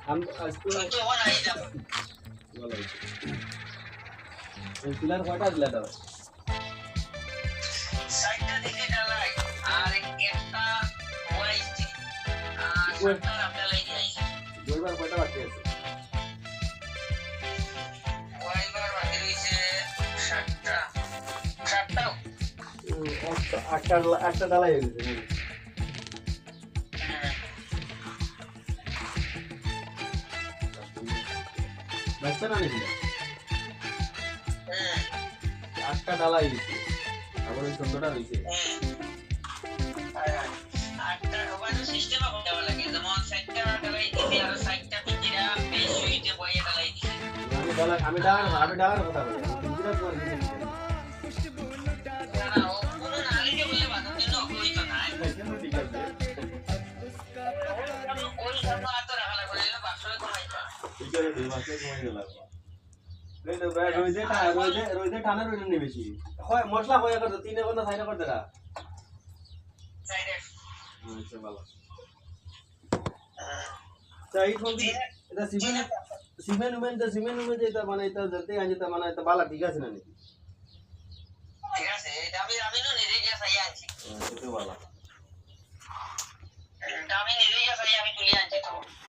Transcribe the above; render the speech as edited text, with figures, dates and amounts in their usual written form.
हम इसको তো হন আই যাব বলা এই পিলার কয়টা দিলা দাও সাইডটা দিকে ঢালাই আর একটা ওয়াইসি আর সাইডটা আপনি লাগি আইছে দুইবার কয়টা বাকি আছে ওয়াইবার বাকি রইছে 7টা আটটা ডালাই হয়ে গেছে বাচ্চা না নাকি আটটা ডালাই হয়েছে আবার ওই 14টা রয়েছে আটটা ওয়াইজ সিস্টেম আপ দেওয়া লাগে যেমন সাইডটা ঢালাই দিছি আর সাইডটা পিজিরা বেশ সুইচে বইয়ে ঢালাই দিছি আমি ডালার কথা বলি পিজিরা পর না ও কোনো নালিকে বলে বাঁধার জন্য কই তো নাই ঠিক আছে ওই সব আতো রাখা লাগবে না বাক্সে কমাইতা ঠিক আছে দুই মাসে কমাই দিলাম এই তো ভাই রোজে ঠান্ডা রইল নি বেশি হয় মশলা হয়ে গেল 3 ঘন্টা 4 ঘন্টা দা সাইডে আচ্ছা ভালো তাই ফোন এটা সিমেন্ট যেটা মানে এটা যেতে আজ এটা মানে এটা বালা ঠিক আছে না ঠিক আছে এটা আমি নিজে গিয়ে চাই আনছি এটা ভালো